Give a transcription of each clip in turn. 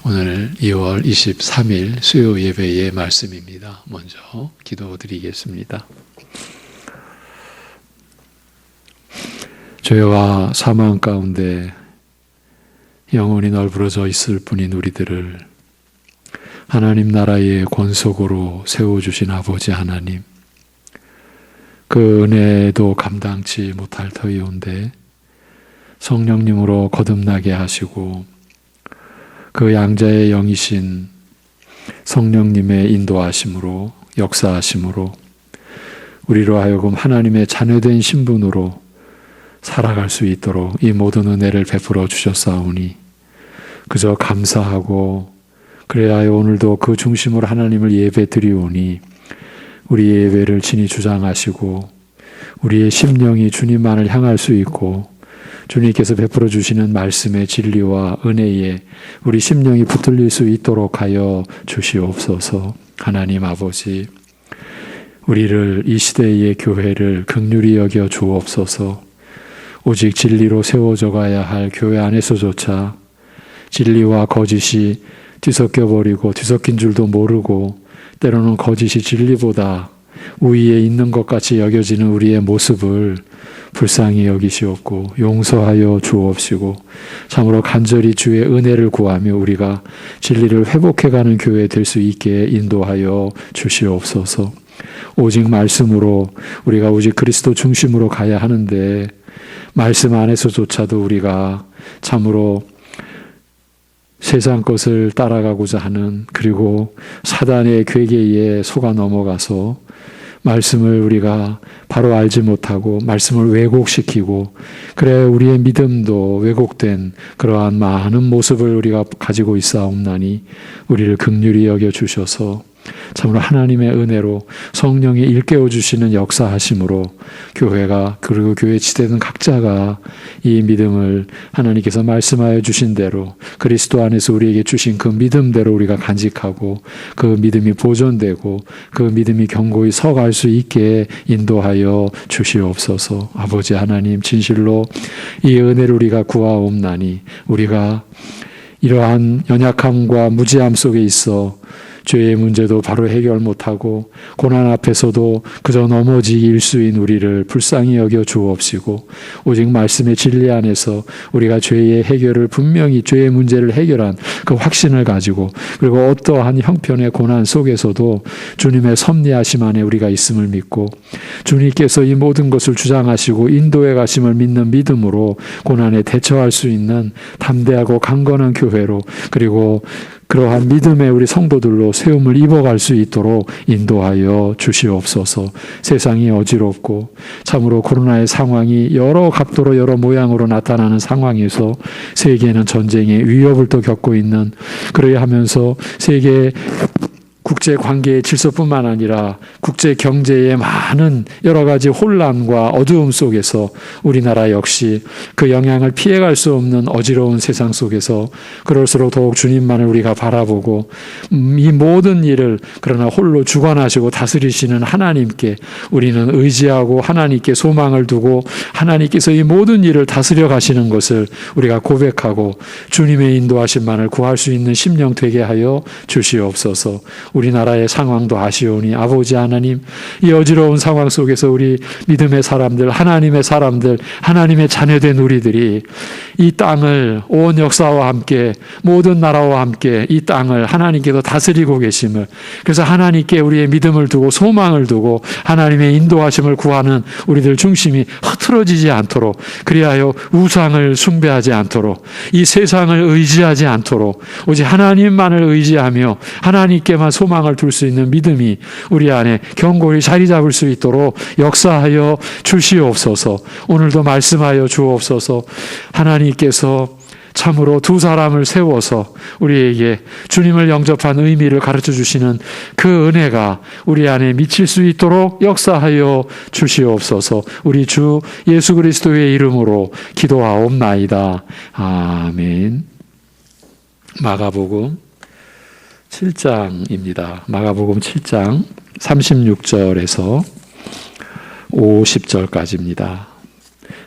오늘 2월 23일 수요 예배의 말씀입니다. 먼저 기도드리겠습니다. 죄와 사망 가운데 영원히 널브러져 있을 뿐인 우리들을 하나님 나라의 권속으로 세워주신 아버지 하나님, 그 은혜도 감당치 못할 터이온데 성령님으로 거듭나게 하시고 그 양자의 영이신 성령님의 인도하심으로, 역사하심으로 우리로 하여금 하나님의 자녀된 신분으로 살아갈 수 있도록 이 모든 은혜를 베풀어 주셨사오니 그저 감사하고, 그래야 오늘도 그 중심으로 하나님을 예배 드리오니 우리의 예배를 친히 주장하시고 우리의 심령이 주님만을 향할 수 있고 주님께서 베풀어 주시는 말씀의 진리와 은혜에 우리 심령이 붙들릴 수 있도록 하여 주시옵소서. 하나님 아버지, 우리를, 이 시대의 교회를 긍휼히 여겨 주옵소서. 오직 진리로 세워져 가야 할 교회 안에서조차 진리와 거짓이 뒤섞여 버리고 뒤섞인 줄도 모르고 때로는 거짓이 진리보다 우위에 있는 것 같이 여겨지는 우리의 모습을 불쌍히 여기시옵고 용서하여 주옵시고 참으로 간절히 주의 은혜를 구하며 우리가 진리를 회복해가는 교회 될 수 있게 인도하여 주시옵소서. 오직 말씀으로 우리가 오직 그리스도 중심으로 가야 하는데 말씀 안에서조차도 우리가 참으로 세상 것을 따라가고자 하는, 그리고 사단의 괴계에 속아 넘어가서 말씀을 우리가 바로 알지 못하고 말씀을 왜곡시키고, 그래 우리의 믿음도 왜곡된 그러한 많은 모습을 우리가 가지고 있사옵나니 우리를 긍휼히 여겨 주셔서 참으로 하나님의 은혜로 성령이 일깨워 주시는 역사하심으로 교회가, 그리고 교회 지대는 각자가 이 믿음을 하나님께서 말씀하여 주신 대로 그리스도 안에서 우리에게 주신 그 믿음대로 우리가 간직하고 그 믿음이 보존되고 그 믿음이 견고히 서갈 수 있게 인도하여 주시옵소서. 아버지 하나님, 진실로 이 은혜를 우리가 구하옵나니 우리가 이러한 연약함과 무지함 속에 있어 죄의 문제도 바로 해결 못하고 고난 앞에서도 그저 넘어지 일수인 우리를 불쌍히 여겨 주옵시고 오직 말씀의 진리 안에서 우리가 죄의 해결을, 분명히 죄의 문제를 해결한 그 확신을 가지고, 그리고 어떠한 형편의 고난 속에서도 주님의 섭리하심 안에 우리가 있음을 믿고 주님께서 이 모든 것을 주장하시고 인도해 가심을 믿는 믿음으로 고난에 대처할 수 있는 담대하고 강건한 교회로, 그리고 그러한 믿음의 우리 성도들로 세움을 입어갈 수 있도록 인도하여 주시옵소서. 세상이 어지럽고 참으로 코로나의 상황이 여러 각도로 여러 모양으로 나타나는 상황에서 세계는 전쟁의 위협을 또 겪고 있는, 그러야 하면서 세계 국제 관계의 질서뿐만 아니라 국제 경제의 많은 여러 가지 혼란과 어두움 속에서 우리나라 역시 그 영향을 피해갈 수 없는 어지러운 세상 속에서 그럴수록 더욱 주님만을 우리가 바라보고 이 모든 일을 그러나 홀로 주관하시고 다스리시는 하나님께 우리는 의지하고 하나님께 소망을 두고 하나님께서 이 모든 일을 다스려 가시는 것을 우리가 고백하고 주님의 인도하심만을 구할 수 있는 심령 되게 하여 주시옵소서. 우리나라의 상황도 아시오니 아버지 하나님, 이 어지러운 상황 속에서 우리 믿음의 사람들, 하나님의 사람들, 하나님의 자녀된 우리들이 이 땅을 온 역사와 함께 모든 나라와 함께 이 땅을 하나님께서 다스리고 계심을, 그래서 하나님께 우리의 믿음을 두고 소망을 두고 하나님의 인도하심을 구하는 우리들 중심이 흐트러지지 않도록, 그리하여 우상을 숭배하지 않도록, 이 세상을 의지하지 않도록 오직 하나님만을 의지하며 하나님께만 소망을 둘 수 있는 믿음이 우리 안에 견고히 자리 잡을 수 있도록 역사하여 주시옵소서. 오늘도 말씀하여 주옵소서. 하나님께서 참으로 두 사람을 세워서 우리에게 주님을 영접한 의미를 가르쳐 주시는 그 은혜가 우리 안에 미칠 수 있도록 역사하여 주시옵소서. 우리 주 예수 그리스도의 이름으로 기도하옵나이다. 아멘. 마가복음 7장입니다. 마가복음 7장 36절에서 50절까지입니다.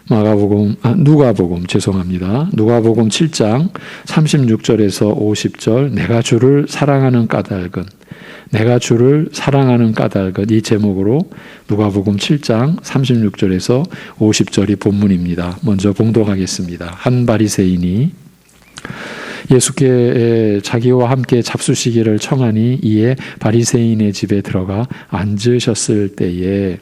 누가복음 죄송합니다. 누가복음 7장 36절에서 50절 내가 주를 사랑하는 까닭은 이 제목으로 누가복음 7장 36절에서 50절이 본문입니다. 먼저 봉독하겠습니다. 한 바리새인이 예수께 자기와 함께 잡수시기를 청하니 이에 바리새인의 집에 들어가 앉으셨을 때에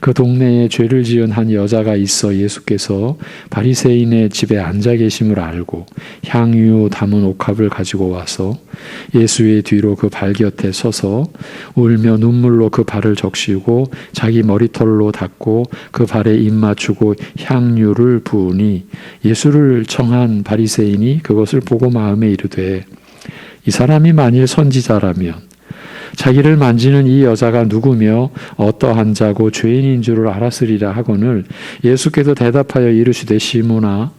그 동네에 죄를 지은 한 여자가 있어 예수께서 바리새인의 집에 앉아 계심을 알고 향유 담은 옥합을 가지고 와서 예수의 뒤로 그 발 곁에 서서 울며 눈물로 그 발을 적시고 자기 머리털로 닦고 그 발에 입 맞추고 향유를 부으니 예수를 청한 바리새인이 그것을 보고 마음에 이르되 이 사람이 만일 선지자라면 자기를 만지는 이 여자가 누구며 어떠한 자고 죄인인 줄을 알았으리라 하거늘 예수께서 대답하여 이르시되 시몬아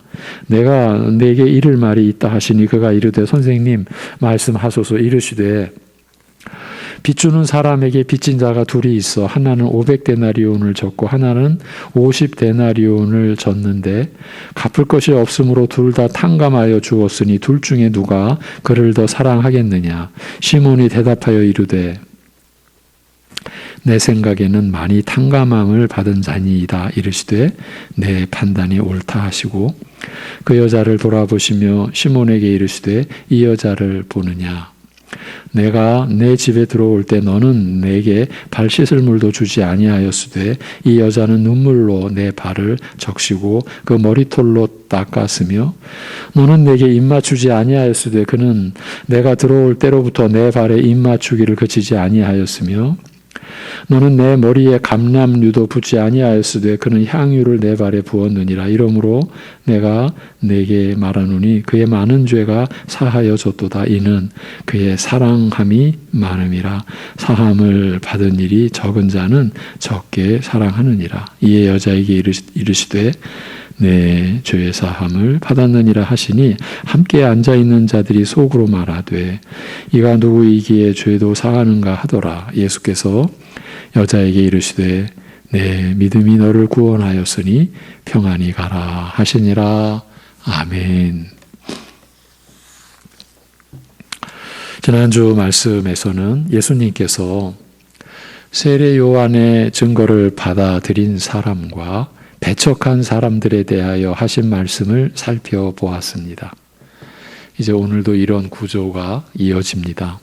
내가 네게 이를 말이 있다 하시니 그가 이르되 선생님 말씀하소서. 이르시되 빚주는 사람에게 빚진 자가 둘이 있어 하나는 500데나리온을 졌고 하나는 50데나리온을 졌는데 갚을 것이 없으므로 둘 다 탕감하여 주었으니 둘 중에 누가 그를 더 사랑하겠느냐. 시몬이 대답하여 이르되 내 생각에는 많이 탕감함을 받은 자니이다. 이르시되 내 판단이 옳다 하시고 그 여자를 돌아보시며 시몬에게 이르시되 이 여자를 보느냐. 내가 내 집에 들어올 때 너는 내게 발 씻을 물도 주지 아니하였으되 이 여자는 눈물로 내 발을 적시고 그 머리털로 닦았으며 너는 내게 입 맞추지 아니하였으되 그는 내가 들어올 때로부터 내 발에 입 맞추기를 그치지 아니하였으며 너는 내 머리에 감람류도 붓지 아니하였으되 그는 향유를 내 발에 부었느니라. 이러므로 내가 네게 말하노니 그의 많은 죄가 사하여졌도다. 이는 그의 사랑함이 많음이라. 사함을 받은 일이 적은 자는 적게 사랑하느니라. 이에 여자에게 이르시되 내 죄의 사함을 받았느니라 하시니 함께 앉아있는 자들이 속으로 말하되 이가 누구이기에 죄도 사하는가 하더라. 예수께서 여자에게 이르시되 내 믿음이 너를 구원하였으니 평안히 가라 하시니라. 아멘. 지난주 말씀에서는 예수님께서 세례 요한의 증거를 받아들인 사람과 배척한 사람들에 대하여 하신 말씀을 살펴보았습니다. 이제 오늘도 이런 구조가 이어집니다.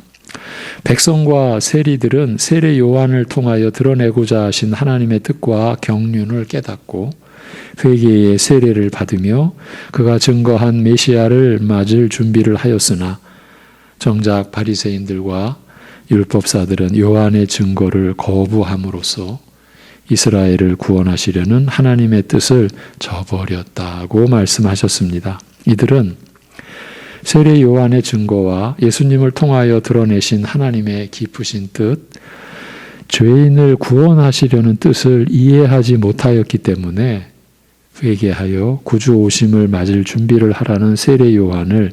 백성과 세리들은 세례 요한을 통하여 드러내고자 하신 하나님의 뜻과 경륜을 깨닫고 회개의 세례를 받으며 그가 증거한 메시아를 맞을 준비를 하였으나 정작 바리새인들과 율법사들은 요한의 증거를 거부함으로써 이스라엘을 구원하시려는 하나님의 뜻을 저버렸다고 말씀하셨습니다. 이들은 세례 요한의 증거와 예수님을 통하여 드러내신 하나님의 깊으신 뜻, 죄인을 구원하시려는 뜻을 이해하지 못하였기 때문에 회개하여 구주 오심을 맞을 준비를 하라는 세례 요한을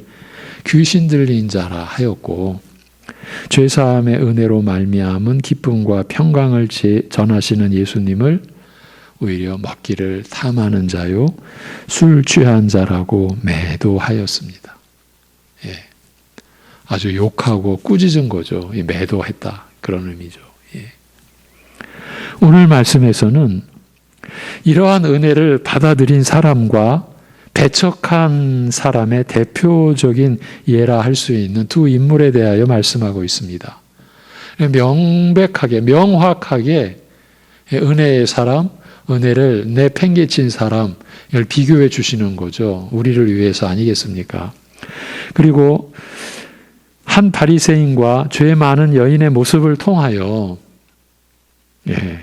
귀신 들린 자라 하였고 죄사함의 은혜로 말미암은 기쁨과 평강을 전하시는 예수님을 오히려 먹기를 탐하는 자요 술 취한 자라고 매도하였습니다. 예. 아주 욕하고 꾸짖은 거죠. 매도했다. 그런 의미죠. 예. 오늘 말씀에서는 이러한 은혜를 받아들인 사람과 배척한 사람의 대표적인 예라 할 수 있는 두 인물에 대하여 말씀하고 있습니다. 명백하게, 명확하게 은혜의 사람, 은혜를 내팽개친 사람을 비교해 주시는 거죠. 우리를 위해서 아니겠습니까? 그리고 한 바리새인과 죄 많은 여인의 모습을 통하여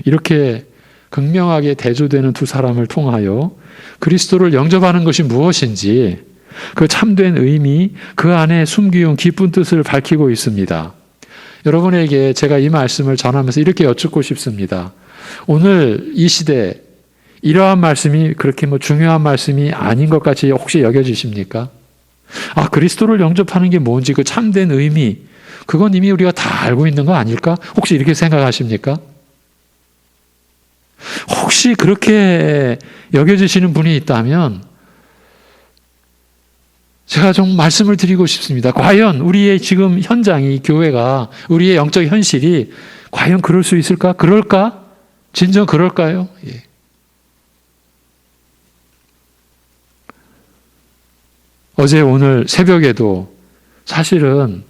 이렇게 극명하게 대조되는 두 사람을 통하여 그리스도를 영접하는 것이 무엇인지 그 참된 의미, 그 안에 숨기운 깊은 뜻을 밝히고 있습니다. 여러분에게 제가 이 말씀을 전하면서 이렇게 여쭙고 싶습니다. 오늘 이 시대 이러한 말씀이 그렇게 중요한 말씀이 아닌 것 같이 혹시 여겨지십니까? 아, 그리스도를 영접하는 게 뭔지 그 참된 의미, 그건 이미 우리가 다 알고 있는 거 아닐까? 혹시 이렇게 생각하십니까? 혹시 그렇게 여겨지시는 분이 있다면 제가 좀 말씀을 드리고 싶습니다. 과연 우리의 지금 현장이, 교회가, 우리의 영적 현실이 과연 그럴 수 있을까? 그럴까? 진정 그럴까요? 예. 어제 오늘 새벽에도 사실은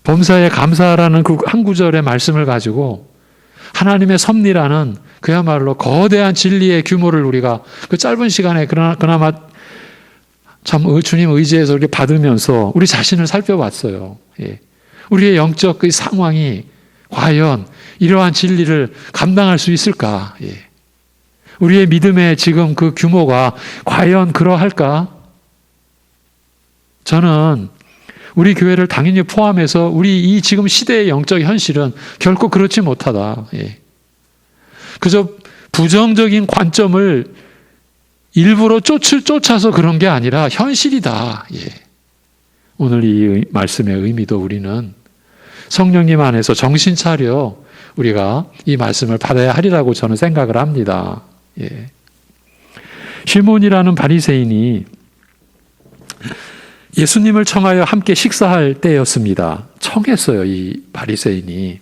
범사에 감사하라는 그 한 구절의 말씀을 가지고 하나님의 섭리라는 그야말로 거대한 진리의 규모를 우리가 그 짧은 시간에 그나마 참 주님 의지해서 이렇게 받으면서 우리 자신을 살펴봤어요. 예. 우리의 영적 그 상황이 과연 이러한 진리를 감당할 수 있을까? 예. 우리의 믿음의 지금 그 규모가 과연 그러할까? 저는 우리 교회를 당연히 포함해서 우리 이 지금 시대의 영적 현실은 결코 그렇지 못하다. 예. 그저 부정적인 관점을 일부러 쫓아서 그런 게 아니라 현실이다. 예. 오늘 이 말씀의 의미도 우리는 성령님 안에서 정신 차려 우리가 이 말씀을 받아야 하리라고 저는 생각을 합니다. 예. 시몬이라는 바리새인이 예수님을 청하여 함께 식사할 때였습니다. 청했어요, 이 바리새인이.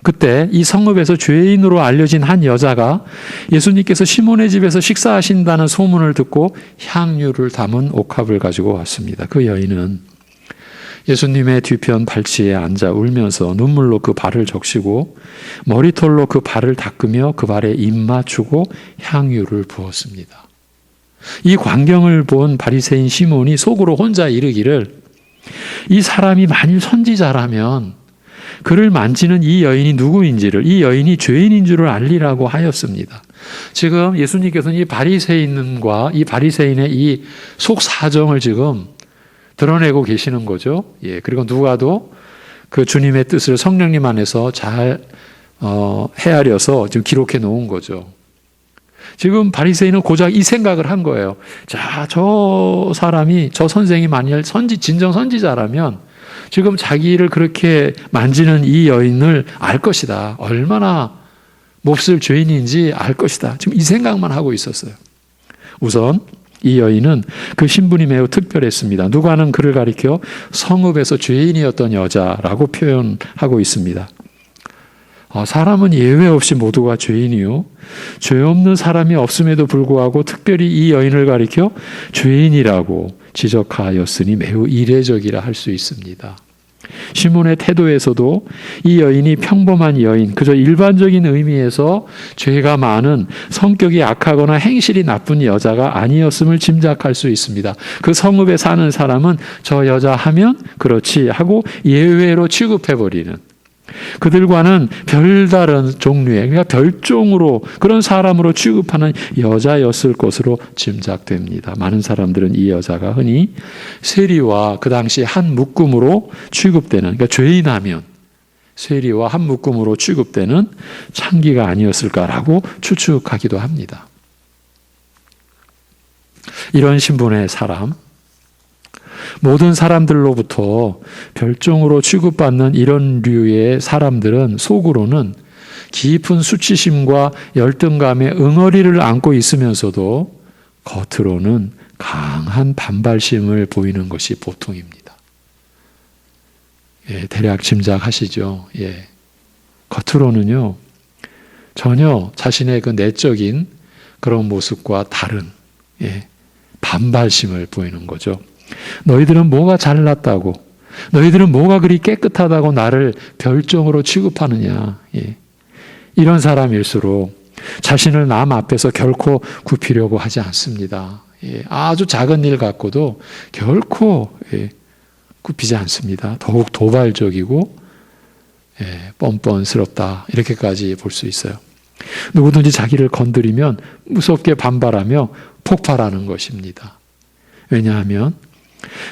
그때 이 성읍에서 죄인으로 알려진 한 여자가 예수님께서 시몬의 집에서 식사하신다는 소문을 듣고 향유를 담은 옥합을 가지고 왔습니다. 그 여인은 예수님의 뒤편 발치에 앉아 울면서 눈물로 그 발을 적시고 머리털로 그 발을 닦으며 그 발에 입 맞추고 향유를 부었습니다. 이 광경을 본 바리새인 시몬이 속으로 혼자 이르기를, 이 사람이 만일 선지자라면 그를 만지는 이 여인이 누구인지를, 이 여인이 죄인인 줄을 알리라고 하였습니다. 지금 예수님께서는 이 바리새인과 이 바리새인의 이 속 사정을 지금 드러내고 계시는 거죠. 예, 그리고 누가도 그 주님의 뜻을 성령님 안에서 잘 헤아려서 지금 기록해 놓은 거죠. 지금 바리새인은 고작 이 생각을 한 거예요. 자, 저 사람이, 저 선생이 만일 진정 선지자라면 지금 자기를 그렇게 만지는 이 여인을 알 것이다. 얼마나 몹쓸 죄인인지 알 것이다. 지금 이 생각만 하고 있었어요. 우선 이 여인은 그 신분이 매우 특별했습니다. 누가는 그를 가리켜 성읍에서 죄인이었던 여자라고 표현하고 있습니다. 사람은 예외 없이 모두가 죄인이요, 죄 없는 사람이 없음에도 불구하고 특별히 이 여인을 가리켜 죄인이라고 지적하였으니 매우 이례적이라 할 수 있습니다. 시몬의 태도에서도 이 여인이 평범한 여인, 그저 일반적인 의미에서 죄가 많은, 성격이 악하거나 행실이 나쁜 여자가 아니었음을 짐작할 수 있습니다. 그 성읍에 사는 사람은 저 여자 하면 그렇지 하고 예외로 취급해버리는, 그들과는 별다른 종류의, 그러니까 별종으로 그런 사람으로 취급하는 여자였을 것으로 짐작됩니다. 많은 사람들은 이 여자가 흔히 세리와 그 당시 한 묶음으로 취급되는, 그러니까 죄인하면 세리와 한 묶음으로 취급되는 창기가 아니었을까라고 추측하기도 합니다. 이런 신분의 사람, 모든 사람들로부터 별종으로 취급받는 이런 류의 사람들은 속으로는 깊은 수치심과 열등감의 응어리를 안고 있으면서도 겉으로는 강한 반발심을 보이는 것이 보통입니다. 예, 대략 짐작하시죠? 예. 겉으로는요, 전혀 자신의 그 내적인 그런 모습과 다른, 예, 반발심을 보이는 거죠. 너희들은 뭐가 잘났다고, 너희들은 뭐가 그리 깨끗하다고 나를 별종으로 취급하느냐. 예. 이런 사람일수록 자신을 남 앞에서 결코 굽히려고 하지 않습니다. 예. 아주 작은 일 갖고도 결코 굽히지 않습니다. 더욱 도발적이고 뻔뻔스럽다, 이렇게까지 볼 수 있어요. 누구든지 자기를 건드리면 무섭게 반발하며 폭발하는 것입니다. 왜냐하면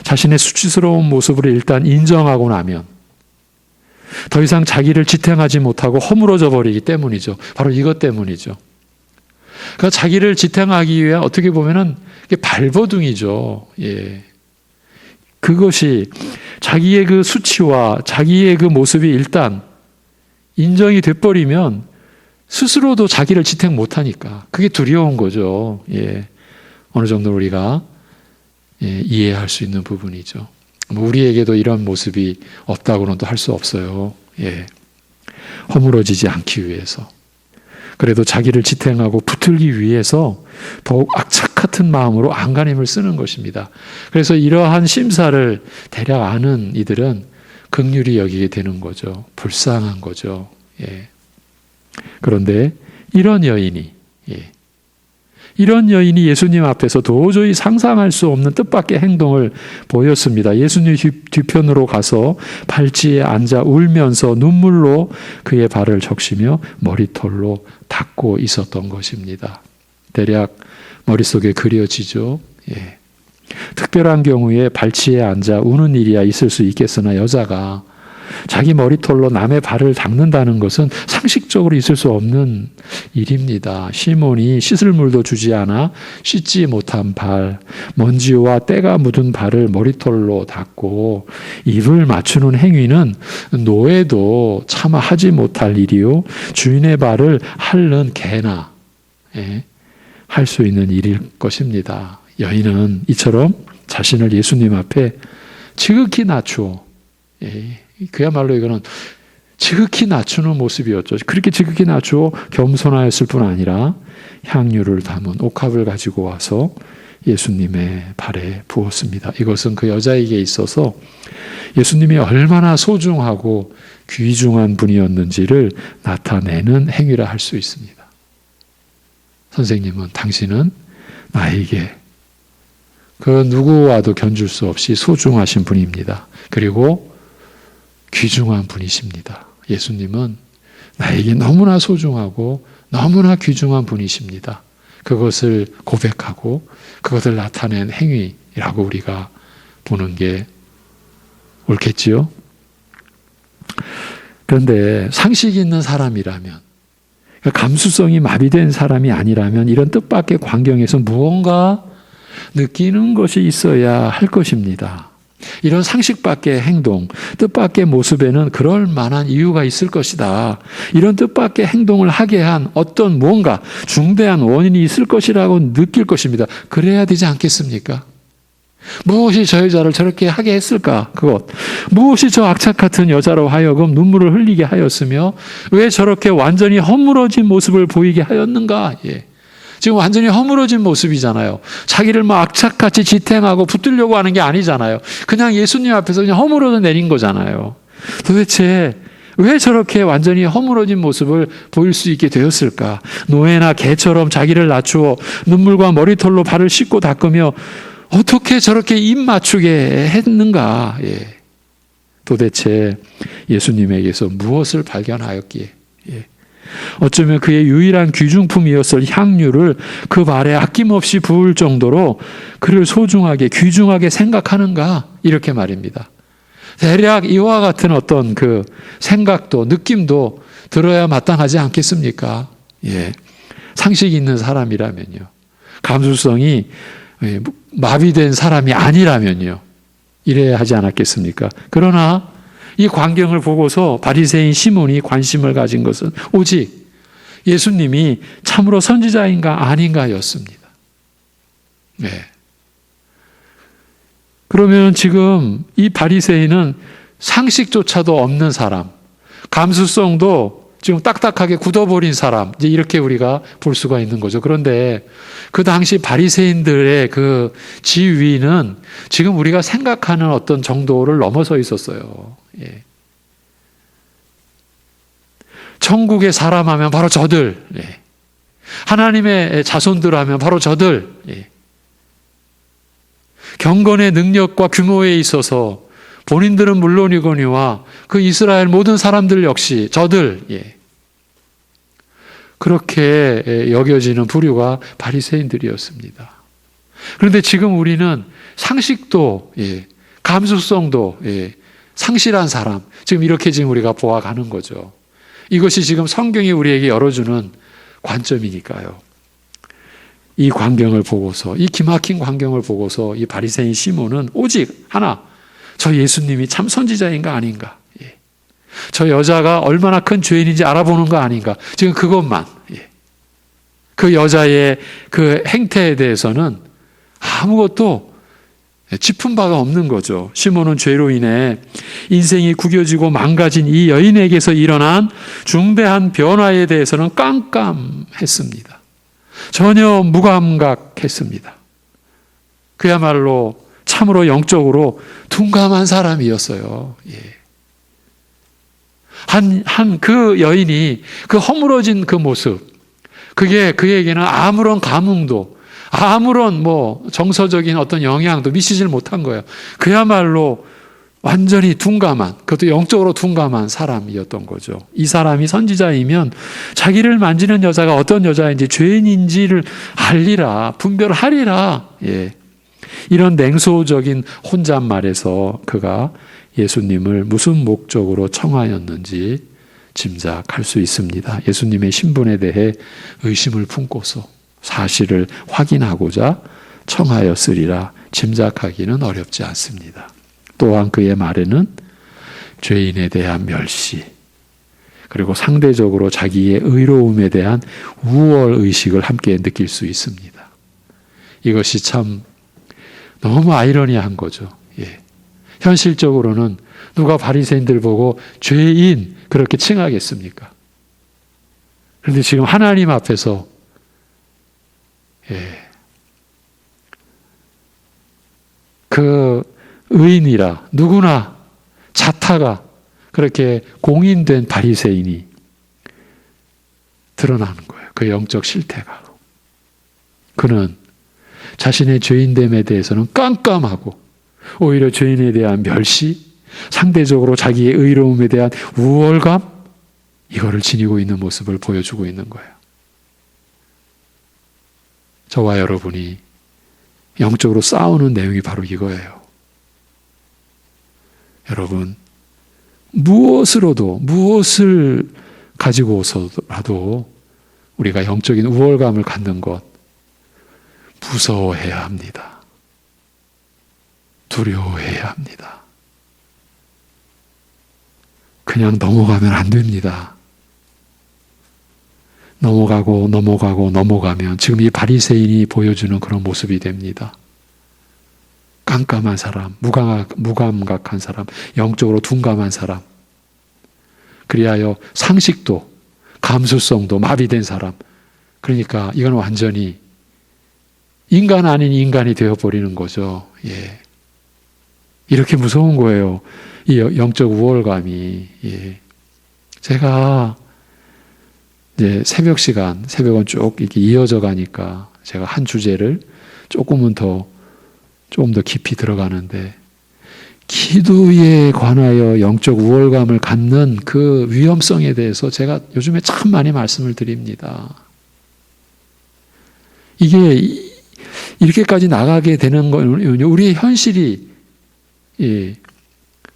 자신의 수치스러운 모습을 일단 인정하고 나면 더 이상 자기를 지탱하지 못하고 허물어져 버리기 때문이죠. 바로 이것 때문이죠. 그러니까 자기를 지탱하기 위해 어떻게 보면은 발버둥이죠. 예. 그것이 자기의 그 수치와 자기의 그 모습이 일단 인정이 돼버리면 스스로도 자기를 지탱 못하니까 그게 두려운 거죠. 예. 어느 정도 우리가 이해할 수 있는 부분이죠. 우리에게도 이런 모습이 없다고는 또 할 수 없어요. 예. 허물어지지 않기 위해서. 그래도 자기를 지탱하고 붙들기 위해서 더욱 악착 같은 마음으로 안간힘을 쓰는 것입니다. 그래서 이러한 심사를 대략 아는 이들은 긍휼히 여기게 되는 거죠. 불쌍한 거죠. 예. 그런데 이런 여인이 예수님 앞에서 도저히 상상할 수 없는 뜻밖의 행동을 보였습니다. 예수님 뒤편으로 가서 발치에 앉아 울면서 눈물로 그의 발을 적시며 머리털로 닦고 있었던 것입니다. 대략 머릿속에 그려지죠. 예. 특별한 경우에 발치에 앉아 우는 일이야 있을 수 있겠으나 여자가 자기 머리털로 남의 발을 닦는다는 것은 상식적으로 있을 수 없는 일입니다. 시몬이 씻을 물도 주지 않아 씻지 못한 발, 먼지와 때가 묻은 발을 머리털로 닦고 입을 맞추는 행위는 노예도 차마 하지 못할 일이요 주인의 발을 핥는 개나 할 수 있는 일일 것입니다. 여인은 이처럼 자신을 예수님 앞에 지극히 낮추어 그야말로 이거는 지극히 낮추는 모습이었죠. 그렇게 지극히 낮추어 겸손하였을 뿐 아니라 향유를 담은 옥합을 가지고 와서 예수님의 발에 부었습니다. 이것은 그 여자에게 있어서 예수님이 얼마나 소중하고 귀중한 분이었는지를 나타내는 행위라 할 수 있습니다. 선생님은 당신은 나에게 그 누구와도 견줄 수 없이 소중하신 분입니다. 그리고 귀중한 분이십니다. 예수님은 나에게 너무나 소중하고 너무나 귀중한 분이십니다. 그것을 고백하고 그것을 나타낸 행위라고 우리가 보는 게 옳겠지요? 그런데 상식이 있는 사람이라면, 감수성이 마비된 사람이 아니라면 이런 뜻밖의 광경에서 무언가 느끼는 것이 있어야 할 것입니다. 이런 상식밖의 행동, 뜻밖의 모습에는 그럴 만한 이유가 있을 것이다. 이런 뜻밖의 행동을 하게 한 어떤 무언가 중대한 원인이 있을 것이라고 느낄 것입니다. 그래야 되지 않겠습니까? 무엇이 저 여자를 저렇게 하게 했을까? 그것. 무엇이 저 악착 같은 여자로 하여금 눈물을 흘리게 하였으며 왜 저렇게 완전히 허물어진 모습을 보이게 하였는가? 예. 지금 완전히 허물어진 모습이잖아요. 자기를 막 악착같이 지탱하고 붙들려고 하는 게 아니잖아요. 그냥 예수님 앞에서 그냥 허물어져 내린 거잖아요. 도대체 왜 저렇게 완전히 허물어진 모습을 보일 수 있게 되었을까? 노예나 개처럼 자기를 낮추어 눈물과 머리털로 발을 씻고 닦으며 어떻게 저렇게 입 맞추게 했는가? 예. 도대체 예수님에게서 무엇을 발견하였기에 어쩌면 그의 유일한 귀중품이었을 향유를 그 발에 아낌없이 부을 정도로 그를 소중하게 귀중하게 생각하는가? 이렇게 말입니다. 대략 이와 같은 어떤 그 생각도 느낌도 들어야 마땅하지 않겠습니까? 예. 상식이 있는 사람이라면요. 감수성이 마비된 사람이 아니라면요. 이래야 하지 않았겠습니까? 그러나 이 광경을 보고서 바리새인 시몬이 관심을 가진 것은 오직 예수님이 참으로 선지자인가 아닌가였습니다. 네. 그러면 지금 이 바리새인은 상식조차도 없는 사람, 감수성도 지금 딱딱하게 굳어버린 사람, 이제 이렇게 우리가 볼 수가 있는 거죠. 그런데 그 당시 바리새인들의 그 지위는 지금 우리가 생각하는 어떤 정도를 넘어서 있었어요. 예. 천국의 사람 하면 바로 저들, 예. 하나님의 자손들 하면 바로 저들, 예. 경건의 능력과 규모에 있어서 본인들은 물론이거니와 그 이스라엘 모든 사람들 역시 저들, 예. 그렇게 여겨지는 부류가 바리새인들이었습니다. 그런데 지금 우리는 상식도, 예, 감수성도, 예, 상실한 사람, 지금 이렇게 지금 우리가 보아가는 거죠. 이것이 지금 성경이 우리에게 열어주는 관점이니까요. 이 광경을 보고서, 이 기막힌 광경을 보고서 이 바리새인 시몬은 오직 하나, 저 예수님이 참 선지자인가 아닌가. 예. 저 여자가 얼마나 큰 죄인인지 알아보는 거 아닌가. 지금 그것만. 그 여자의 그 행태에 대해서는 아무것도 짚은 바가 없는 거죠. 시몬은 죄로 인해 인생이 구겨지고 망가진 이 여인에게서 일어난 중대한 변화에 대해서는 깜깜했습니다. 전혀 무감각했습니다. 그야말로 참으로 영적으로 둔감한 사람이었어요. 그 여인이 그 허물어진 그 모습, 그게 그에게는 아무런 감흥도, 아무런 정서적인 어떤 영향도 미치질 못한 거예요. 그야말로 완전히 둔감한, 그것도 영적으로 둔감한 사람이었던 거죠. 이 사람이 선지자이면 자기를 만지는 여자가 어떤 여자인지 죄인인지를 알리라, 분별하리라. 이런 냉소적인 혼잣말에서 그가 예수님을 무슨 목적으로 청하였는지 짐작할 수 있습니다. 예수님의 신분에 대해 의심을 품고서 사실을 확인하고자 청하였으리라 짐작하기는 어렵지 않습니다. 또한 그의 말에는 죄인에 대한 멸시, 그리고 상대적으로 자기의 의로움에 대한 우월의식을 함께 느낄 수 있습니다. 이것이 참 너무 아이러니한 거죠. 현실적으로는 누가 바리새인들 보고 죄인 그렇게 칭하겠습니까? 그런데 지금 하나님 앞에서 그 의인이라 누구나 자타가 그렇게 공인된 바리새인이 드러나는 거예요. 그 영적 실태가. 그는 자신의 죄인됨에 대해서는 깜깜하고 오히려 죄인에 대한 멸시, 상대적으로 자기의 의로움에 대한 우월감, 이거를 지니고 있는 모습을 보여주고 있는 거예요. 저와 여러분이 영적으로 싸우는 내용이 바로 이거예요. 여러분, 무엇을 가지고 오서라도 우리가 영적인 우월감을 갖는 것 무서워해야 합니다. 두려워해야 합니다. 그냥 넘어가면 안 됩니다. 넘어가면 지금 이 바리새인이 보여주는 그런 모습이 됩니다. 깜깜한 사람, 무감각한 사람, 영적으로 둔감한 사람, 그리하여 상식도 감수성도 마비된 사람. 그러니까 이건 완전히 인간 아닌 인간이 되어버리는 거죠. 이렇게 무서운 거예요. 이 영적 우월감이. 제가 이제 새벽은 쭉 이렇게 이어져 가니까 제가 한 주제를 조금 더 깊이 들어가는데, 기도에 관하여 영적 우월감을 갖는 그 위험성에 대해서 제가 요즘에 참 많이 말씀을 드립니다. 이게 이렇게까지 나가게 되는 건 우리의 현실이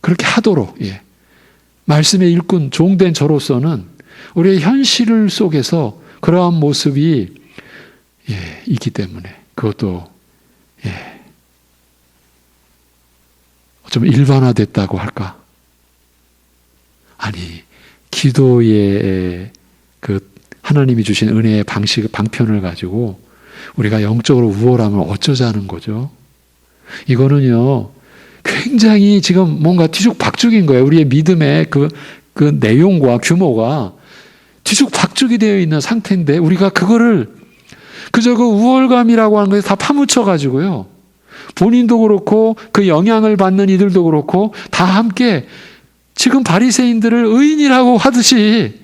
그렇게 하도록 말씀의 일꾼 종된 저로서는 우리의 현실 속에서 그러한 모습이 있기 때문에 그것도 좀 일반화됐다고 할까? 아니, 기도의 그 하나님이 주신 은혜의 방편을 가지고 우리가 영적으로 우월함을 어쩌자는 거죠. 이거는요, 굉장히 지금 뭔가 뒤죽박죽인 거예요. 우리의 믿음의 그 내용과 규모가 뒤죽박죽이 되어 있는 상태인데, 우리가 그거를 그저 그 우월감이라고 하는 것에 다 파묻혀가지고요, 본인도 그렇고 그 영향을 받는 이들도 그렇고 다 함께 지금 바리새인들을 의인이라고 하듯이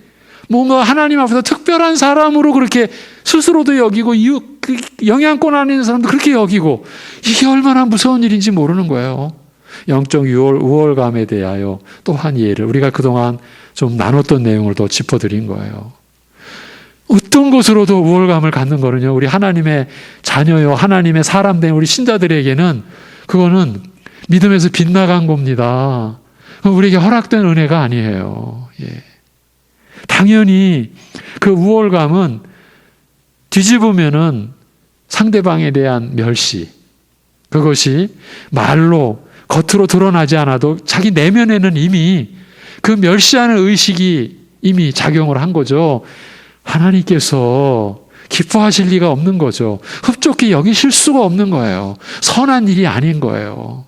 뭔가 하나님 앞에서 특별한 사람으로 그렇게 스스로도 여기고 그 영향권 안에 있는 사람도 그렇게 여기고, 이게 얼마나 무서운 일인지 모르는 거예요. 영적 우월감에 대하여 또 한 예를 우리가 그동안 좀 나눴던 내용을 더 짚어드린 거예요. 어떤 것으로도 우월감을 갖는 거는요, 우리 하나님의 자녀요, 하나님의 사람 된 우리 신자들에게는 그거는 믿음에서 빗나간 겁니다. 우리에게 허락된 은혜가 아니에요. 당연히 그 우월감은 뒤집으면은 상대방에 대한 멸시, 그것이 말로 겉으로 드러나지 않아도 자기 내면에는 이미 그 멸시하는 의식이 이미 작용을 한 거죠. 하나님께서 기뻐하실 리가 없는 거죠. 흡족히 여기실 수가 없는 거예요. 선한 일이 아닌 거예요.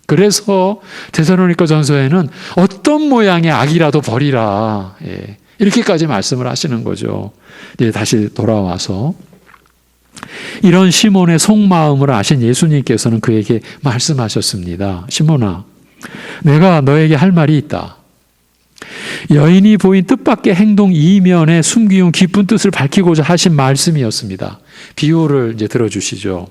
그래서 데살로니가전서에는 어떤 모양의 악이라도 버리라. 예. 이렇게까지 말씀을 하시는 거죠. 이제 다시 돌아와서 이런 시몬의 속마음을 아신 예수님께서는 그에게 말씀하셨습니다. 시몬아, 내가 너에게 할 말이 있다. 여인이 보인 뜻밖의 행동 이면에 숨기운 깊은 뜻을 밝히고자 하신 말씀이었습니다. 비유를 이제 들어주시죠.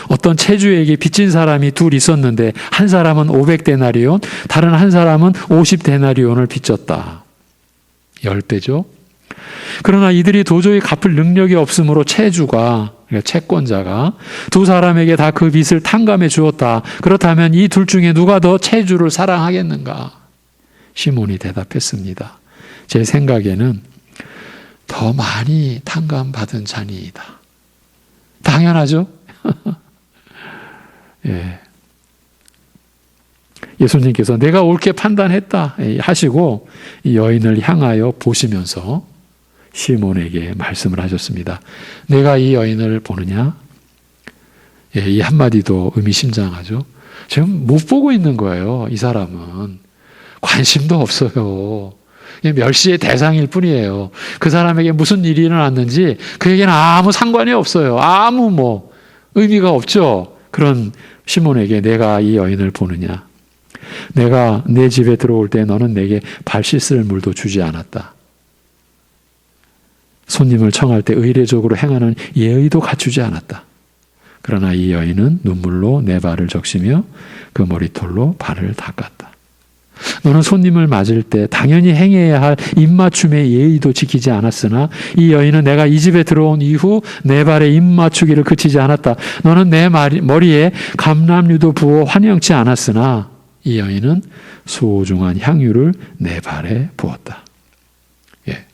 어떤 체주에게 빚진 사람이 둘 있었는데 한 사람은 500데나리온, 다른 한 사람은 50데나리온을 빚졌다. 10배죠. 그러나 이들이 도저히 갚을 능력이 없으므로 체주가, 그러니까 채권자가 두 사람에게 다 그 빚을 탕감해 주었다. 그렇다면 이 둘 중에 누가 더 체주를 사랑하겠는가? 시몬이 대답했습니다. 제 생각에는 더 많이 탕감받은 자니이다. 당연하죠? 예. 예수님께서 내가 옳게 판단했다 하시고 이 여인을 향하여 보시면서 시몬에게 말씀을 하셨습니다. 내가 이 여인을 보느냐? 예, 이 한마디도 의미심장하죠. 지금 못 보고 있는 거예요. 이 사람은. 관심도 없어요. 멸시의 대상일 뿐이에요. 그 사람에게 무슨 일이 일어났는지 그에게는 아무 상관이 없어요. 아무 의미가 없죠. 그런 시몬에게 내가 이 여인을 보느냐? 내가 내 집에 들어올 때 너는 내게 발 씻을 물도 주지 않았다. 손님을 청할 때 의례적으로 행하는 예의도 갖추지 않았다. 그러나 이 여인은 눈물로 내 발을 적시며 그 머리털로 발을 닦았다. 너는 손님을 맞을 때 당연히 행해야 할 입맞춤의 예의도 지키지 않았으나 이 여인은 내가 이 집에 들어온 이후 내 발에 입맞추기를 그치지 않았다. 너는 내 머리에 감람유도 부어 환영치 않았으나 이 여인은 소중한 향유를 내 발에 부었다. 예.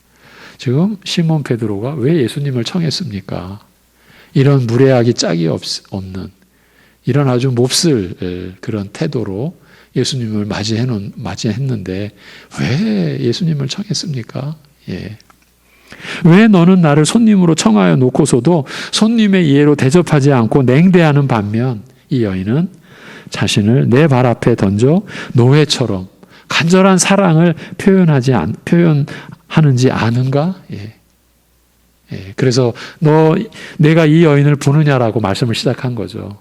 지금 시몬 베드로가 왜 예수님을 청했습니까? 이런 무례하기 짝이 없는 이런 아주 몹쓸 그런 태도로 예수님을 맞이했는데 왜 예수님을 청했습니까? 예. 왜 너는 나를 손님으로 청하여 놓고서도 손님의 이해로 대접하지 않고 냉대하는 반면 이 여인은 자신을 내 발 앞에 던져 노예처럼 간절한 사랑을 표현하는지 아는가? 예. 예. 그래서 내가 이 여인을 보느냐라고 말씀을 시작한 거죠.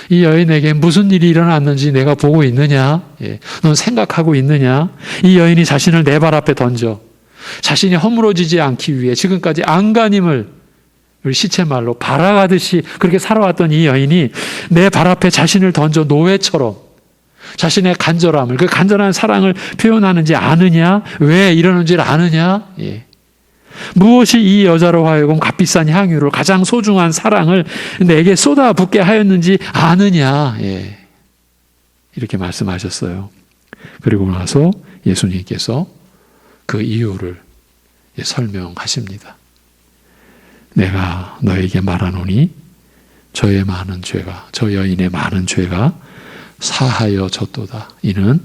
이 여인에게 무슨 일이 일어났는지 내가 보고 있느냐? 예. 넌 생각하고 있느냐? 이 여인이 자신을 내 발 앞에 던져 자신이 허물어지지 않기 위해 지금까지 안간힘을 우리 시체말로 발아가듯이 그렇게 살아왔던 이 여인이 내 발 앞에 자신을 던져 노예처럼 자신의 간절함을, 그 간절한 사랑을 표현하는지 아느냐? 왜 이러는지를 아느냐? 예. 무엇이 이 여자로 하여금 값비싼 향유를, 가장 소중한 사랑을 내게 쏟아붓게 하였는지 아느냐? 예. 이렇게 말씀하셨어요. 그리고 나서 예수님께서 그 이유를 설명하십니다. 내가 너에게 말하노니 저의 많은 죄가, 저 여인의 많은 죄가 사하여졌도다. 이는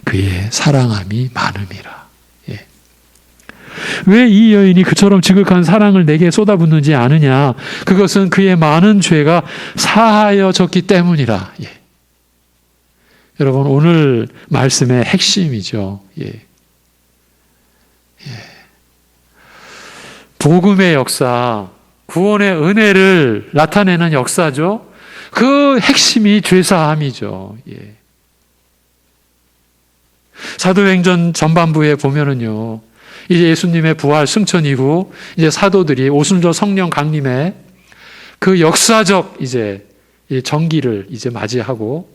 그의 사랑함이 많음이라. 왜 이 여인이 그처럼 지극한 사랑을 내게 쏟아붓는지 아느냐? 그것은 그의 많은 죄가 사하여졌기 때문이라. 예. 여러분, 오늘 말씀의 핵심이죠. 예. 예. 복음의 역사, 구원의 은혜를 나타내는 역사죠. 그 핵심이 죄사함이죠. 예. 사도행전 전반부에 보면은요, 이제 예수님의 부활 승천 이후 이제 사도들이 오순절 성령 강림에 그 역사적 이제 정기를 이제 맞이하고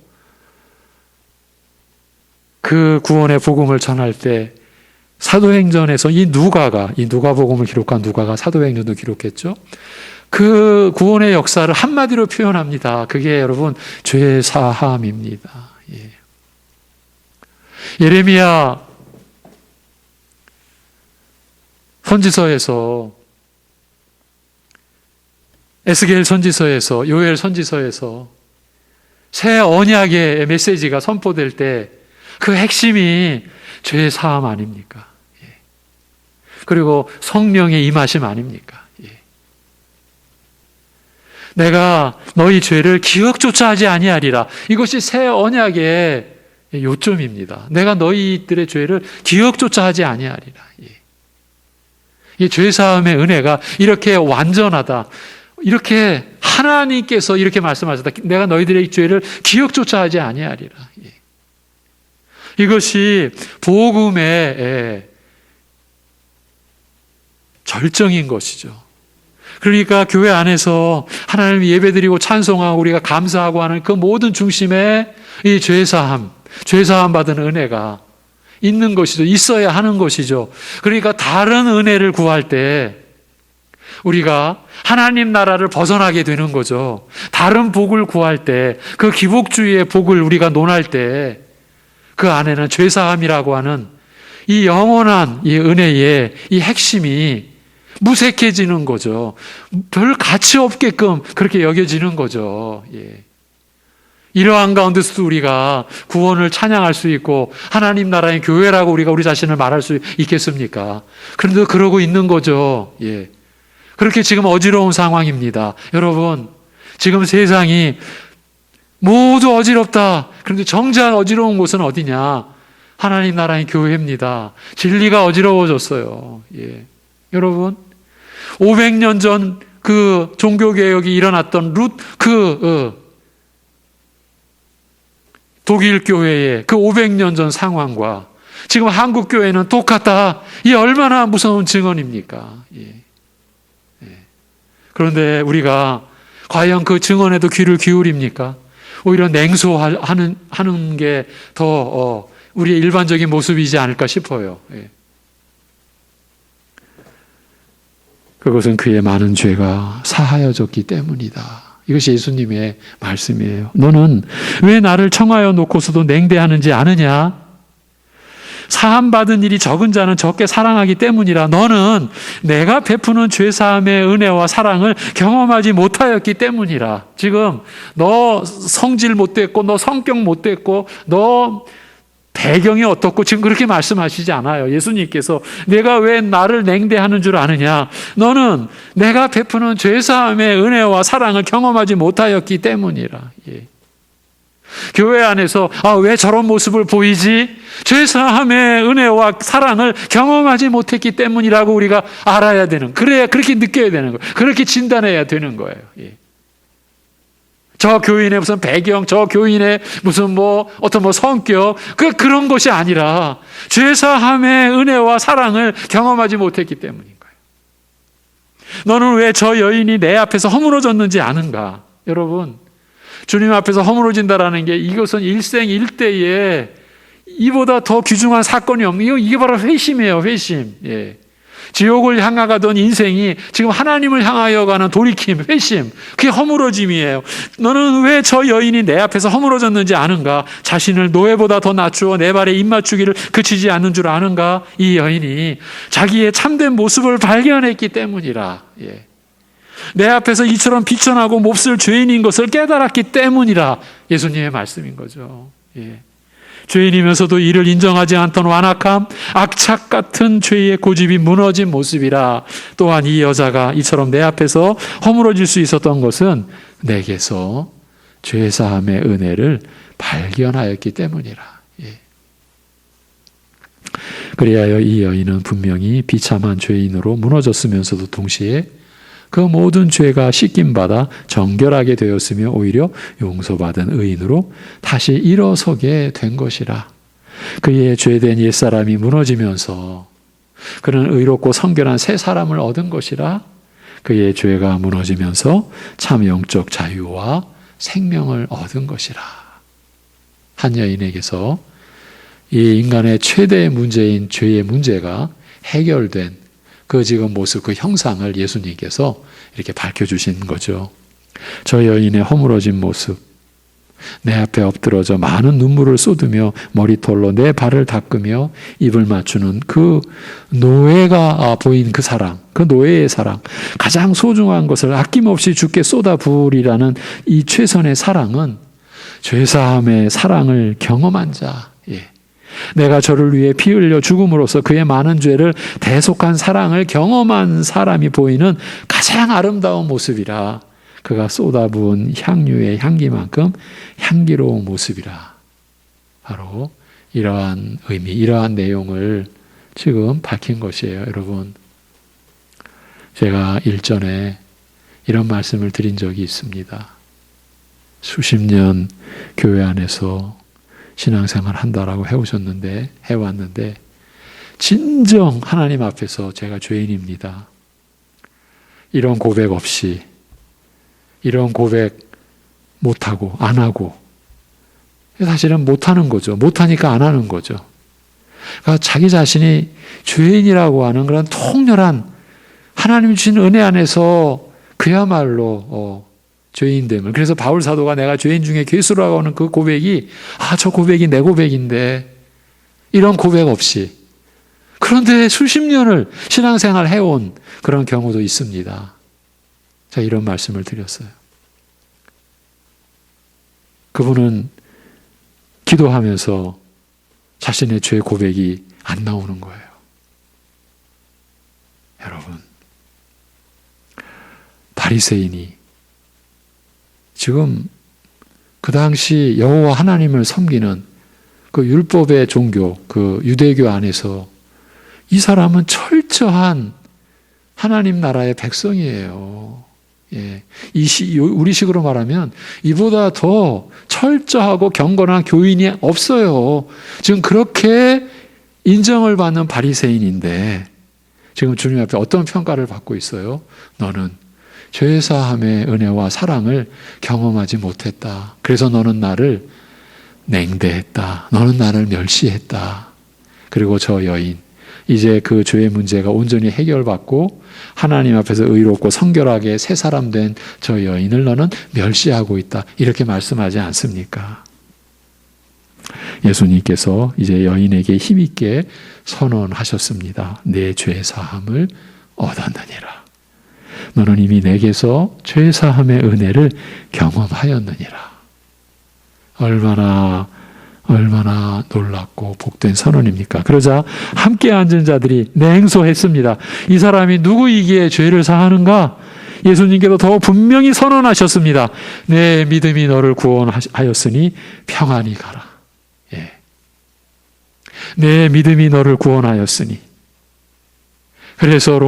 그 구원의 복음을 전할 때 사도행전에서 이 누가복음을 기록한 누가가 사도행전도 기록했죠. 그 구원의 역사를 한마디로 표현합니다. 그게 여러분 죄 사함입니다. 예. 예레미야 선지서에서, 에스겔 선지서에서, 요엘 선지서에서 새 언약의 메시지가 선포될 때 그 핵심이 죄 사함 아닙니까? 예. 그리고 성령의 임하심 아닙니까? 예. 내가 너희 죄를 기억조차 하지 아니하리라. 이것이 새 언약의 요점입니다. 내가 너희들의 죄를 기억조차 하지 아니하리라. 예. 이 죄사함의 은혜가 이렇게 완전하다. 이렇게 하나님께서 이렇게 말씀하셨다. 내가 너희들의 죄를 기억조차 하지 아니하리라. 예. 이것이 복음의 절정인 것이죠. 그러니까 교회 안에서 하나님 예배드리고 찬송하고 우리가 감사하고 하는 그 모든 중심에 이 죄사함 받은 은혜가 있는 것이죠. 있어야 하는 것이죠. 그러니까 다른 은혜를 구할 때 우리가 하나님 나라를 벗어나게 되는 거죠. 다른 복을 구할 때, 그 기복주의의 복을 우리가 논할 때 그 안에는 죄사함이라고 하는 이 영원한 이 은혜의 이 핵심이 무색해지는 거죠. 별 가치 없게끔 그렇게 여겨지는 거죠. 예. 이러한 가운데서도 우리가 구원을 찬양할 수 있고 하나님 나라의 교회라고 우리가 우리 자신을 말할 수 있겠습니까? 그런데 그러고 있는 거죠. 예. 그렇게 지금 어지러운 상황입니다. 여러분, 지금 세상이 모두 어지럽다. 그런데 정작 어지러운 곳은 어디냐? 하나님 나라의 교회입니다. 진리가 어지러워졌어요. 예. 여러분, 500년 전 그 종교개혁이 일어났던 독일 교회의 그 500년 전 상황과 지금 한국 교회는 똑같다. 이 얼마나 무서운 증언입니까? 예. 예. 그런데 우리가 과연 그 증언에도 귀를 기울입니까? 오히려 냉소하는 게 더 우리의 일반적인 모습이지 않을까 싶어요. 예. 그것은 그의 많은 죄가 사하여졌기 때문이다. 이것이 예수님의 말씀이에요. 너는 왜 나를 청하여 놓고서도 냉대하는지 아느냐? 사함받은 일이 적은 자는 적게 사랑하기 때문이라. 너는 내가 베푸는 죄사함의 은혜와 사랑을 경험하지 못하였기 때문이라. 지금 너 성질 못 됐고 너 성격 못 됐고 너 배경이 어떻고 지금 그렇게 말씀하시지 않아요. 예수님께서 내가 왜 나를 냉대하는 줄 아느냐? 너는 내가 베푸는 죄사함의 은혜와 사랑을 경험하지 못하였기 때문이라. 예. 교회 안에서 왜 저런 모습을 보이지? 죄사함의 은혜와 사랑을 경험하지 못했기 때문이라고 우리가 알아야 되는, 그래야 그렇게 느껴야 되는 거예요. 그렇게 진단해야 되는 거예요. 예. 저 교인의 무슨 배경, 저 교인의 무슨 어떤 성격, 그런 것이 아니라 죄사함의 은혜와 사랑을 경험하지 못했기 때문인 거예요. 너는 왜 저 여인이 내 앞에서 허물어졌는지 아는가? 여러분, 주님 앞에서 허물어진다라는 게 이것은 일생일대에 이보다 더 귀중한 사건이 없는, 이게 바로 회심이에요. 회심. 예. 지옥을 향하가던 인생이 지금 하나님을 향하여 가는 돌이킴, 회심, 그게 허물어짐이에요. 너는 왜 저 여인이 내 앞에서 허물어졌는지 아는가? 자신을 노예보다 더 낮추어 내 발에 입맞추기를 그치지 않는 줄 아는가? 이 여인이 자기의 참된 모습을 발견했기 때문이라. 예. 내 앞에서 이처럼 비천하고 몹쓸 죄인인 것을 깨달았기 때문이라. 예수님의 말씀인 거죠. 예. 죄인이면서도 이를 인정하지 않던 완악함, 악착 같은 죄의 고집이 무너진 모습이라. 또한 이 여자가 이처럼 내 앞에서 허물어질 수 있었던 것은 내게서 죄사함의 은혜를 발견하였기 때문이라. 예. 그리하여 이 여인은 분명히 비참한 죄인으로 무너졌으면서도 동시에 그 모든 죄가 씻김받아 정결하게 되었으며 오히려 용서받은 의인으로 다시 일어서게 된 것이라. 그의 죄된 옛사람이 무너지면서 그는 의롭고 성결한 새 사람을 얻은 것이라. 그의 죄가 무너지면서 참 영적 자유와 생명을 얻은 것이라. 한 여인에게서 이 인간의 최대의 문제인 죄의 문제가 해결된 그 지금 모습, 그 형상을 예수님께서 이렇게 밝혀주신 거죠. 저 여인의 허물어진 모습, 내 앞에 엎드러져 많은 눈물을 쏟으며 머리털로 내 발을 닦으며 입을 맞추는 그 노예가 보인 그 사랑, 그 노예의 사랑, 가장 소중한 것을 아낌없이 주께 쏟아 부으리라는 이 최선의 사랑은 죄사함의 사랑을 경험한 자, 내가 저를 위해 피 흘려 죽음으로써 그의 많은 죄를 대속한 사랑을 경험한 사람이 보이는 가장 아름다운 모습이라. 그가 쏟아부은 향유의 향기만큼 향기로운 모습이라. 바로 이러한 의미, 이러한 내용을 지금 밝힌 것이에요. 여러분, 제가 일전에 이런 말씀을 드린 적이 있습니다. 수십 년 교회 안에서 신앙생활 한다라고 해왔는데 진정 하나님 앞에서 제가 죄인입니다. 이런 고백 없이, 이런 고백 못하고 안 하고, 사실은 못하는 거죠. 못하니까 안 하는 거죠. 그러니까 자기 자신이 죄인이라고 하는 그런 통렬한 하나님 주신 은혜 안에서 그야말로 죄인됨을. 그래서 바울 사도가 내가 죄인 중에 괴수라고 하는 그 고백이, 저 고백이 내 고백인데, 이런 고백 없이, 그런데 수십 년을 신앙생활 해온 그런 경우도 있습니다. 제가 이런 말씀을 드렸어요. 그분은 기도하면서 자신의 죄 고백이 안 나오는 거예요. 여러분, 바리새인이 지금 그 당시 여호와 하나님을 섬기는 그 율법의 종교, 그 유대교 안에서 이 사람은 철저한 하나님 나라의 백성이에요. 예. 우리식으로 말하면 이보다 더 철저하고 경건한 교인이 없어요. 지금 그렇게 인정을 받는 바리새인인데 지금 주님 앞에 어떤 평가를 받고 있어요? 너는 죄사함의 은혜와 사랑을 경험하지 못했다. 그래서 너는 나를 냉대했다. 너는 나를 멸시했다. 그리고 저 여인, 이제 그 죄의 문제가 온전히 해결받고 하나님 앞에서 의롭고 성결하게 새 사람 된 저 여인을 너는 멸시하고 있다. 이렇게 말씀하지 않습니까? 예수님께서 이제 여인에게 힘있게 선언하셨습니다. 내 죄 사함을 얻었느니라. 너는 이미 내게서 죄 사함의 은혜를 경험하였느니라. 얼마나 놀랍고 복된 선언입니까? 그러자 함께 앉은 자들이 냉소했습니다. 이 사람이 누구이기에 죄를 사하는가? 예수님께서 더 분명히 선언하셨습니다. 내 믿음이 너를 구원하였으니 평안히 가라. 예. 내 믿음이 너를 구원하였으니. 그래서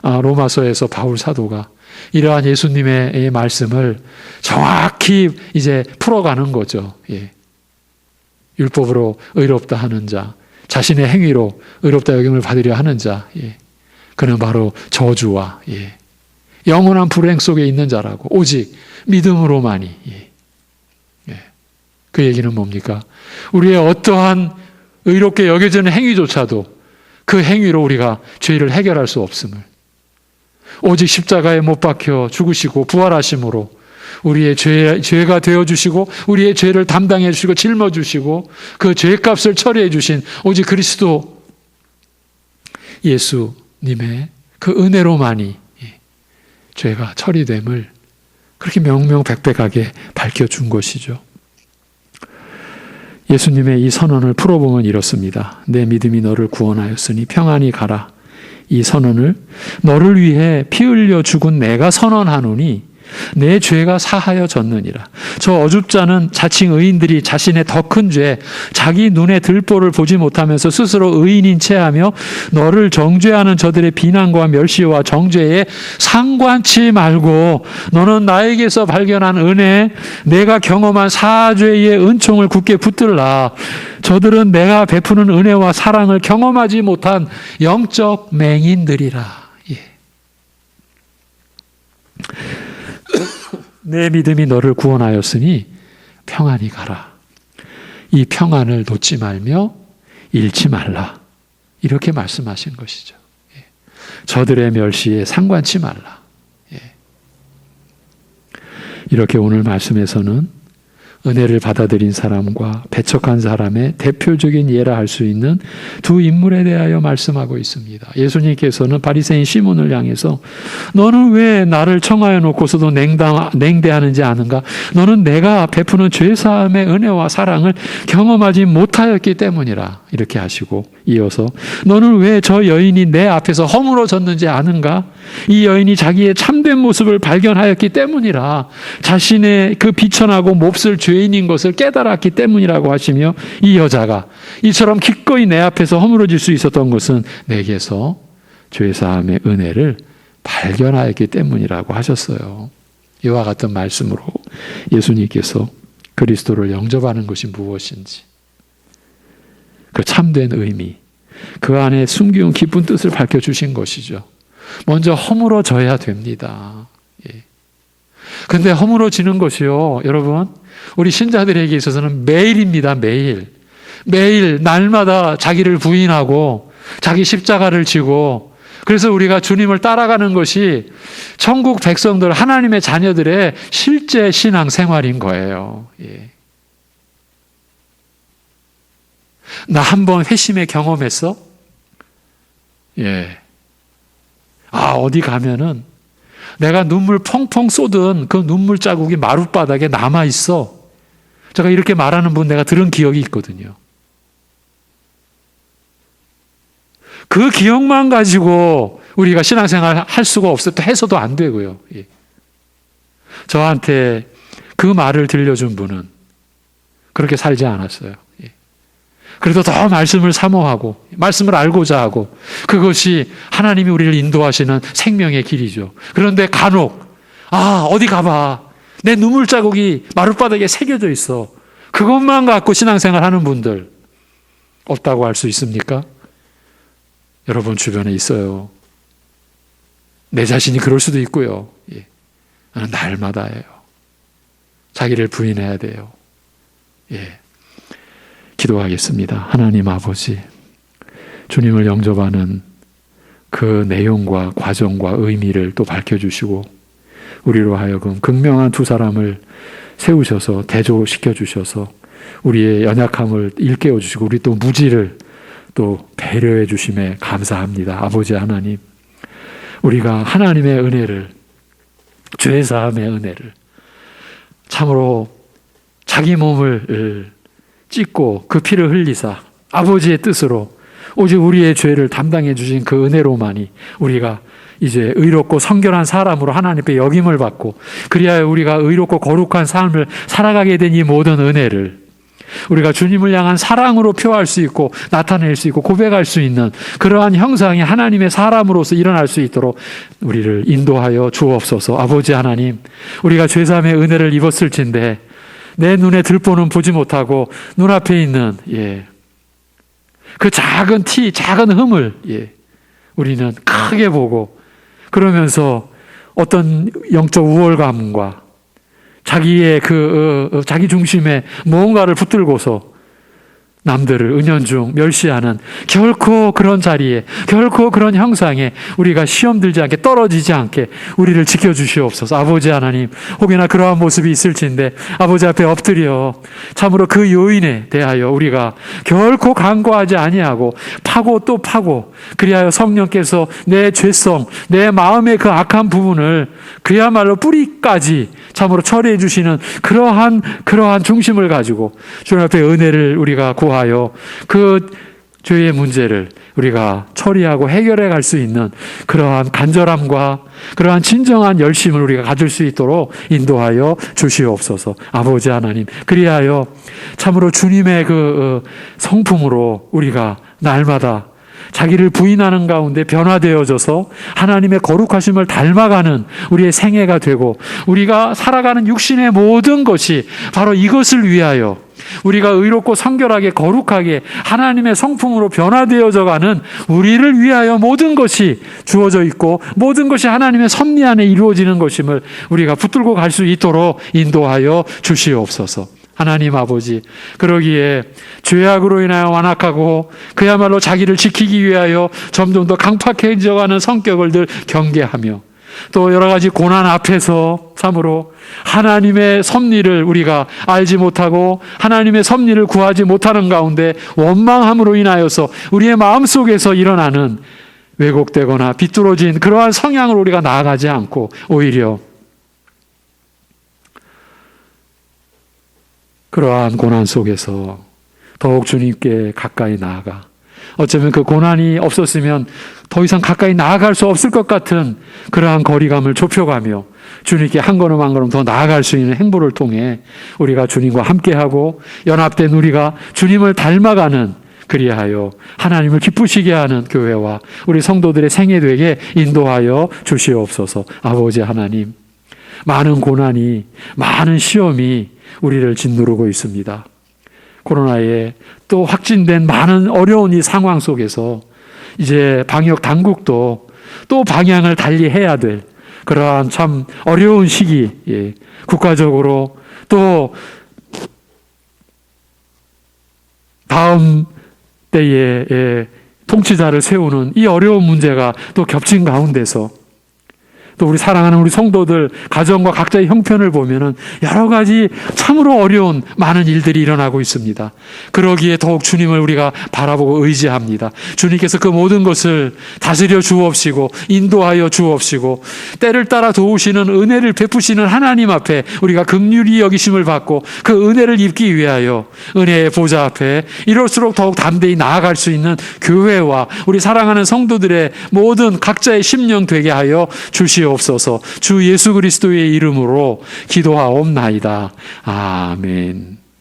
로마서에서 바울 사도가 이러한 예수님의 말씀을 정확히 이제 풀어가는 거죠. 예. 율법으로 의롭다 하는 자, 자신의 행위로 의롭다 여김을 받으려 하는 자, 예. 그는 바로 저주와 영원한 불행 속에 있는 자라고, 오직 믿음으로만이. 예. 그 얘기는 뭡니까? 우리의 어떠한 의롭게 여겨지는 행위조차도 그 행위로 우리가 죄를 해결할 수 없음을, 오직 십자가에 못 박혀 죽으시고 부활하심으로 우리의 죄가 되어주시고 우리의 죄를 담당해 주시고 짊어주시고 그 죄값을 처리해 주신 오직 그리스도 예수님의 그 은혜로만이 죄가 처리됨을 그렇게 명명백백하게 밝혀준 것이죠. 예수님의 이 선언을 풀어보면 이렇습니다. 내 믿음이 너를 구원하였으니 평안히 가라. 이 선언을 너를 위해 피 흘려 죽은 내가 선언하노니 내 죄가 사하여졌느니라. 저 어줍잖은 자칭 의인들이 자신의 더 큰 죄, 자기 눈에 들보를 보지 못하면서 스스로 의인인 체하며 너를 정죄하는 저들의 비난과 멸시와 정죄에 상관치 말고 너는 나에게서 발견한 은혜, 내가 경험한 사죄의 은총을 굳게 붙들라. 저들은 내가 베푸는 은혜와 사랑을 경험하지 못한 영적 맹인들이라. 내 믿음이 너를 구원하였으니 평안히 가라. 이 평안을 놓지 말며 잃지 말라. 이렇게 말씀하신 것이죠. 저들의 멸시에 상관치 말라. 이렇게 오늘 말씀에서는 은혜를 받아들인 사람과 배척한 사람의 대표적인 예라 할 수 있는 두 인물에 대하여 말씀하고 있습니다. 예수님께서는 바리새인 시몬을 향해서 너는 왜 나를 청하여 놓고서도 냉대하는지 아는가? 너는 내가 베푸는 죄사함의 은혜와 사랑을 경험하지 못하였기 때문이라. 이렇게 하시고 이어서 너는 왜 저 여인이 내 앞에서 허물어졌는지 아는가? 이 여인이 자기의 참된 모습을 발견하였기 때문이라. 자신의 그 비천하고 몹쓸 죄인인 것을 깨달았기 때문이라고 하시며 이 여자가 이처럼 기꺼이 내 앞에서 허물어질 수 있었던 것은 내게서 죄사함의 은혜를 발견하였기 때문이라고 하셨어요. 이와 같은 말씀으로 예수님께서 그리스도를 영접하는 것이 무엇인지, 그 참된 의미, 그 안에 숨겨온 깊은 뜻을 밝혀주신 것이죠. 먼저 허물어져야 됩니다. 근데 허물어지는 것이요, 여러분, 우리 신자들에게 있어서는 매일입니다. 매일 날마다 자기를 부인하고 자기 십자가를 지고, 그래서 우리가 주님을 따라가는 것이 천국 백성들, 하나님의 자녀들의 실제 신앙 생활인 거예요. 나 한번 회심의 경험했어? 어디 가면은 내가 눈물 펑펑 쏟은 그 눈물 자국이 마룻바닥에 남아있어. 제가 이렇게 말하는 분 내가 들은 기억이 있거든요. 그 기억만 가지고 우리가 신앙생활 할 수가 없어요. 또 해서도 안 되고요. 저한테 그 말을 들려준 분은 그렇게 살지 않았어요. 그래도 더 말씀을 사모하고 말씀을 알고자 하고, 그것이 하나님이 우리를 인도하시는 생명의 길이죠. 그런데 간혹 어디 가봐, 내 눈물 자국이 마룻바닥에 새겨져 있어, 그것만 갖고 신앙생활 하는 분들 없다고 할 수 있습니까? 여러분 주변에 있어요. 내 자신이 그럴 수도 있고요. 날마다예요. 자기를 부인해야 돼요. 기도하겠습니다. 하나님 아버지, 주님을 영접하는 그 내용과 과정과 의미를 또 밝혀주시고, 우리로 하여금 극명한 두 사람을 세우셔서 대조시켜 주셔서 우리의 연약함을 일깨워 주시고, 우리 또 무지를 또 배려해 주심에 감사합니다. 아버지 하나님, 우리가 하나님의 은혜를, 죄사함의 은혜를 참으로 자기 몸을 찢고 그 피를 흘리사 아버지의 뜻으로 오직 우리의 죄를 담당해 주신 그 은혜로만이 우리가 이제 의롭고 성결한 사람으로 하나님께 역임을 받고, 그리하여 우리가 의롭고 거룩한 삶을 살아가게 된 이 모든 은혜를 우리가 주님을 향한 사랑으로 표할 수 있고 나타낼 수 있고 고백할 수 있는 그러한 형상이 하나님의 사람으로서 일어날 수 있도록 우리를 인도하여 주옵소서. 아버지 하나님, 우리가 죄사함의 은혜를 입었을진데 내 눈에 들보는 보지 못하고 눈앞에 있는 그 작은 티, 작은 흠을 우리는 크게 보고, 그러면서 어떤 영적 우월감과 자기의 자기 중심에 무언가를 붙들고서 남들을 은연중 멸시하는, 결코 그런 자리에, 결코 그런 형상에 우리가 시험 들지 않게, 떨어지지 않게 우리를 지켜주시옵소서. 아버지 하나님, 혹여나 그러한 모습이 있을진데 아버지 앞에 엎드려 참으로 그 요인에 대하여 우리가 결코 간과하지 아니하고 파고 또 파고, 그리하여 성령께서 내 죄성, 내 마음의 그 악한 부분을 그야말로 뿌리까지 참으로 처리해 주시는 그러한 중심을 가지고 주님 앞에 은혜를 우리가 구하여 그 죄의 문제를 우리가 처리하고 해결해 갈 수 있는 그러한 간절함과 그러한 진정한 열심을 우리가 가질 수 있도록 인도하여 주시옵소서. 아버지 하나님, 그리하여 참으로 주님의 그 성품으로 우리가 날마다 자기를 부인하는 가운데 변화되어져서 하나님의 거룩하심을 닮아가는 우리의 생애가 되고, 우리가 살아가는 육신의 모든 것이 바로 이것을 위하여 우리가 의롭고 성결하게 거룩하게 하나님의 성품으로 변화되어져 가는 우리를 위하여 모든 것이 주어져 있고 모든 것이 하나님의 섭리 안에 이루어지는 것임을 우리가 붙들고 갈 수 있도록 인도하여 주시옵소서. 하나님 아버지, 그러기에 죄악으로 인하여 완악하고 그야말로 자기를 지키기 위하여 점점 더 강팍해져가는 성격을 늘 경계하며, 또 여러 가지 고난 앞에서 참으로 하나님의 섭리를 우리가 알지 못하고 하나님의 섭리를 구하지 못하는 가운데 원망함으로 인하여서 우리의 마음속에서 일어나는 왜곡되거나 비뚤어진 그러한 성향을 우리가 나아가지 않고 오히려 그러한 고난 속에서 더욱 주님께 가까이 나아가 어쩌면 그 고난이 없었으면 더 이상 가까이 나아갈 수 없을 것 같은 그러한 거리감을 좁혀가며 주님께 한 걸음 한 걸음 더 나아갈 수 있는 행보를 통해 우리가 주님과 함께하고 연합된 우리가 주님을 닮아가는 그리하여 하나님을 기쁘시게 하는 교회와 우리 성도들의 생애 되게 인도하여 주시옵소서. 아버지 하나님, 많은 고난이 많은 시험이 우리를 짓누르고 있습니다. 코로나에 또 확진된 많은 어려운 이 상황 속에서 이제 방역 당국도 또 방향을 달리 해야 될 그러한 참 어려운 시기, 국가적으로 또 다음 때에 통치자를 세우는 이 어려운 문제가 또 겹친 가운데서 또 우리 사랑하는 우리 성도들 가정과 각자의 형편을 보면은 여러 가지 참으로 어려운 많은 일들이 일어나고 있습니다. 그러기에 더욱 주님을 우리가 바라보고 의지합니다. 주님께서 그 모든 것을 다스려 주옵시고 인도하여 주옵시고 때를 따라 도우시는 은혜를 베푸시는 하나님 앞에 우리가 긍휼히 여기심을 받고 그 은혜를 입기 위하여 은혜의 보좌 앞에 이럴수록 더욱 담대히 나아갈 수 있는 교회와 우리 사랑하는 성도들의 모든 각자의 심령 되게 하여 주시옵소서. 주 예수 그리스도의 이름으로 기도하옵나이다. 아멘.